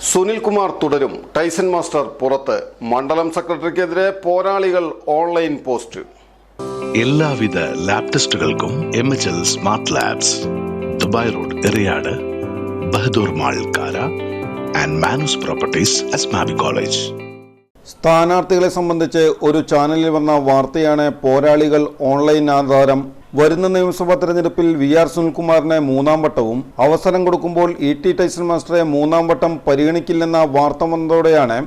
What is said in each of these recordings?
സുനിൽകുമാർ തുടരും. Tyson master പുറത്ത്. മണ്ഡലം സെക്രട്ടറിക്കെതിരെ പോരാളികൾ ഓൺലൈൻ പോസ്റ്റ്. എല്ലാവിധ ലാബ് ടെസ്റ്റുകൾക്കും MHL smart labs, Dubai road, Eriyad, Bahadur mall, Kara and Manus properties, Asmabi college. സ്ഥാനാർത്ഥികളെ സംബന്ധിച്ച് ഒരു ചാനലിൽ വന്ന വാർത്തയാണ് പോരാളികൾ ഓൺലൈൻ ആധാരം. വരുന്ന നിയമസഭാ തെരഞ്ഞെടുപ്പിൽ VR സുനിൽകുമാറിനെ മൂന്നാം വട്ടവും അവസരം കൊടുക്കുമ്പോൾ ET ടൈസൺ മാസ്റ്ററെ മൂന്നാം വട്ടം പരിഗണിക്കില്ലെന്ന വാർത്ത വന്നതോടെയാണ്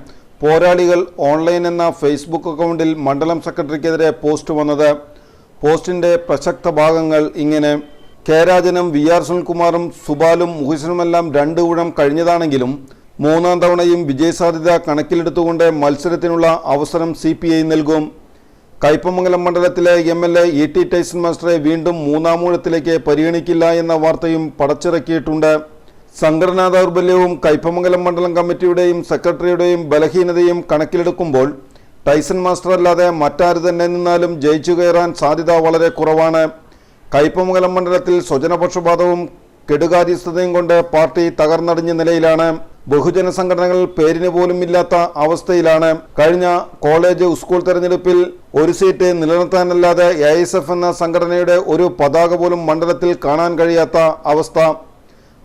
പോരാളികൾ ഓൺലൈൻ എന്ന ഫേസ്ബുക്ക് അക്കൗണ്ടിൽ മണ്ഡലം സെക്രട്ടറിക്കെതിരെ പോസ്റ്റ് വന്നത്. പോസ്റ്റിന്റെ പ്രസക്ത ഭാഗങ്ങൾ ഇങ്ങനെ: കെ രാജനും VR സുനിൽകുമാറും സുബാലും മുഹിസിനുമെല്ലാം 2 ഊഴം കഴിഞ്ഞതാണെങ്കിലും മൂന്നാം തവണയും വിജയസാധ്യത കണക്കിലെടുത്തുകൊണ്ട് മത്സരത്തിനുള്ള അവസരം CPI നൽകും. കയ്പമംഗലം മണ്ഡലത്തിലെ MLA ET ടൈസൺ മാസ്റ്ററെ വീണ്ടും മൂന്നാം ഊഴത്തിലേക്ക് പരിഗണിക്കില്ല എന്ന വാർത്തയും പടച്ചിറക്കിയിട്ടുണ്ട്. സംഘടനാ ദൗർബല്യവും കയ്പമംഗലം മണ്ഡലം കമ്മിറ്റിയുടെയും സെക്രട്ടറിയുടെയും ബലഹീനതയും കണക്കിലെടുക്കുമ്പോൾ ടൈസൺ മാസ്റ്റർ അല്ലാതെ മറ്റാര് തന്നെ നിന്നാലും ജയിച്ചു കയറാൻ സാധ്യത വളരെ കുറവാണ്. കയ്പമംഗലം മണ്ഡലത്തിൽ സ്വജനപക്ഷപാതവും കെടുകാര്യസ്ഥതയും കൊണ്ട് പാർട്ടി തകർന്നടിഞ്ഞ നിലയിലാണ്. ബഹുജന സംഘടനകൾ പേരിന് പോലും ഇല്ലാത്ത അവസ്ഥയിലാണ്. കഴിഞ്ഞ കോളേജ് സ്കൂൾ തെരഞ്ഞെടുപ്പിൽ ഒരു സീറ്റ് നിലനിർത്താനല്ലാതെ AISF എന്ന സംഘടനയുടെ ഒരു പതാക പോലും മണ്ഡലത്തിൽ കാണാൻ കഴിയാത്ത അവസ്ഥ.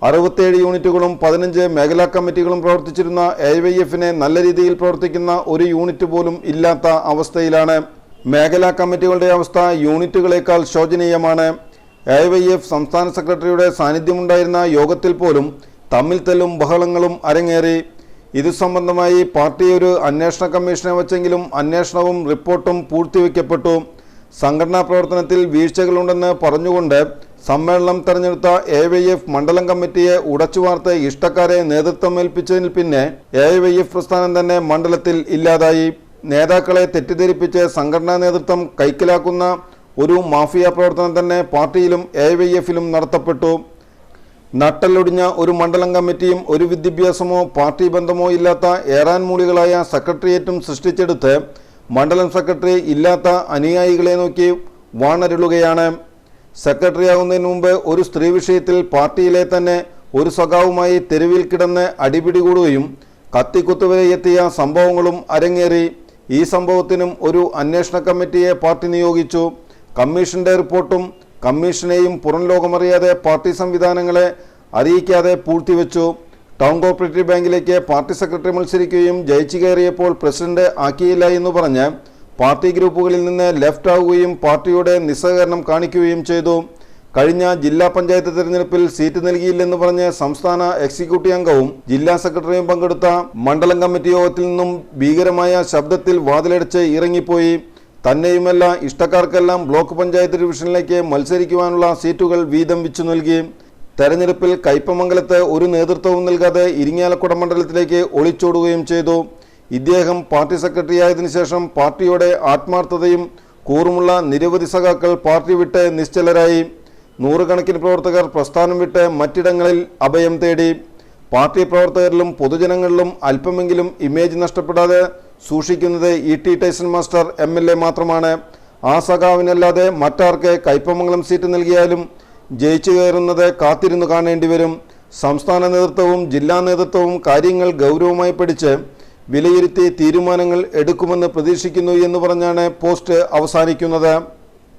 67 യൂണിറ്റുകളും 15 മേഖലാ കമ്മിറ്റികളും പ്രവർത്തിച്ചിരുന്ന AYF-നെ നല്ല രീതിയിൽ പ്രവർത്തിക്കുന്ന ഒരു യൂണിറ്റ് പോലും ഇല്ലാത്ത അവസ്ഥയിലാണ്. മേഖലാ കമ്മിറ്റികളുടെ അവസ്ഥ യൂണിറ്റുകളേക്കാൾ ശോചനീയമാണ്. AYF സംസ്ഥാന സെക്രട്ടറിയുടെ സാന്നിധ്യമുണ്ടായിരുന്ന യോഗത്തിൽ പോലും തമ്മിൽ തല്ലും ബഹളങ്ങളും അരങ്ങേറി. ഇതു സംബന്ധമായി പാർട്ടി ഒരു അന്വേഷണ കമ്മീഷനെ വച്ചെങ്കിലും അന്വേഷണവും റിപ്പോർട്ടും പൂഴ്ത്തിവെക്കപ്പെട്ടു. സംഘടനാ പ്രവർത്തനത്തിൽ വീഴ്ചകളുണ്ടെന്ന് പറഞ്ഞുകൊണ്ട് സമ്മേളനം തെരഞ്ഞെടുത്ത AYF മണ്ഡലം കമ്മിറ്റിയെ ഉടച്ചുവാർത്ത് ഇഷ്ടക്കാരെ നേതൃത്വമേൽപ്പിച്ചതിൽ പിന്നെ AYF പ്രസ്ഥാനം തന്നെ മണ്ഡലത്തിൽ ഇല്ലാതായി. നേതാക്കളെ തെറ്റിദ്ധരിപ്പിച്ച് സംഘടനാ നേതൃത്വം കൈക്കലാക്കുന്ന ഒരു മാഫിയ പ്രവർത്തനം തന്നെ പാർട്ടിയിലും AYF-ലും നടത്തപ്പെട്ടു. നട്ടലൊടിഞ്ഞ ഒരു മണ്ഡലം കമ്മിറ്റിയും ഒരു വിദ്യാഭ്യാസമോ പാർട്ടി ബന്ധമോ ഇല്ലാത്ത ഏറാൻ മൂളികളായ സെക്രട്ടേറിയറ്റും സൃഷ്ടിച്ചെടുത്ത് മണ്ഡലം സെക്രട്ടറി ഇല്ലാത്ത അനുയായികളെ നോക്കി വാണരുളുകയാണ്. സെക്രട്ടറിയാകുന്നതിന് മുമ്പ് ഒരു സ്ത്രീ വിഷയത്തിൽ പാർട്ടിയിലെ തന്നെ ഒരു സഖാവുമായി തെരുവിൽ കിടന്ന് അടിപിടി കൂടുകയും കത്തിക്കുത്തുവരെ എത്തിയ സംഭവങ്ങളും അരങ്ങേറി. ഈ സംഭവത്തിനും ഒരു അന്വേഷണ കമ്മിറ്റിയെ പാർട്ടി നിയോഗിച്ചു. കമ്മീഷന്റെ റിപ്പോർട്ടും കമ്മീഷനെയും പുറം ലോകമറിയാതെ പാർട്ടി സംവിധാനങ്ങളെ അറിയിക്കാതെ പൂഴ്ത്തിവെച്ചു. ടൗൺ കോഓപ്പറേറ്റീവ് ബാങ്കിലേക്ക് പാർട്ടി സെക്രട്ടറി മത്സരിക്കുകയും ജയിച്ചു കയറിയപ്പോൾ പ്രസിഡന്റ് ആക്കിയില്ല എന്ന് പറഞ്ഞ് പാർട്ടി ഗ്രൂപ്പുകളിൽ നിന്ന് ലെഫ്റ്റ് ആവുകയും പാർട്ടിയുടെ നിസ്സഹകരണം കാണിക്കുകയും ചെയ്തു. കഴിഞ്ഞ ജില്ലാ പഞ്ചായത്ത് തെരഞ്ഞെടുപ്പിൽ സീറ്റ് നൽകിയില്ലെന്ന് പറഞ്ഞ് സംസ്ഥാന എക്സിക്യൂട്ടീവ് അംഗവും ജില്ലാ സെക്രട്ടറിയും പങ്കെടുത്ത മണ്ഡലം കമ്മിറ്റി യോഗത്തിൽ നിന്നും ഭീകരമായ ശബ്ദത്തിൽ വാതിലടച്ച് ഇറങ്ങിപ്പോയി. തന്നെയുമല്ല, ഇഷ്ടക്കാർക്കെല്ലാം ബ്ലോക്ക് പഞ്ചായത്ത് ഡിവിഷനിലേക്ക് മത്സരിക്കുവാനുള്ള സീറ്റുകൾ വീതം വെച്ചു നൽകി. തെരഞ്ഞെടുപ്പിൽ കയ്പമംഗലത്ത് ഒരു നേതൃത്വവും നൽകാതെ ഇരിങ്ങാലക്കുട മണ്ഡലത്തിലേക്ക് ഒളിച്ചോടുകയും ചെയ്തു. ഇദ്ദേഹം പാർട്ടി സെക്രട്ടറിയായതിനു ശേഷം പാർട്ടിയുടെ ആത്മാർത്ഥതയും കൂറുമുള്ള നിരവധി സഖാക്കൾ പാർട്ടി വിട്ട് നിശ്ചലരായി. നൂറുകണക്കിന് പ്രവർത്തകർ പ്രസ്ഥാനം വിട്ട് മറ്റിടങ്ങളിൽ അഭയം തേടി. പാർട്ടി പ്രവർത്തകരിലും പൊതുജനങ്ങളിലും അല്പമെങ്കിലും ഇമേജ് നഷ്ടപ്പെടാതെ സൂക്ഷിക്കുന്നത് ET ടൈസൺ മാസ്റ്റർ MLA മാത്രമാണ്. ആ സഖാവിനല്ലാതെ മറ്റാർക്ക് കയ്പമംഗലം സീറ്റ് നൽകിയാലും ജയിച്ചു കയറുന്നത് കാത്തിരുന്നു കാണേണ്ടി വരും. സംസ്ഥാന നേതൃത്വവും ജില്ലാ നേതൃത്വവും കാര്യങ്ങൾ ഗൗരവമായി പഠിച്ച് വിലയിരുത്തി തീരുമാനങ്ങൾ എടുക്കുമെന്ന് പ്രതീക്ഷിക്കുന്നു എന്ന് പറഞ്ഞാണ് പോസ്റ്റ് അവസാനിക്കുന്നത്.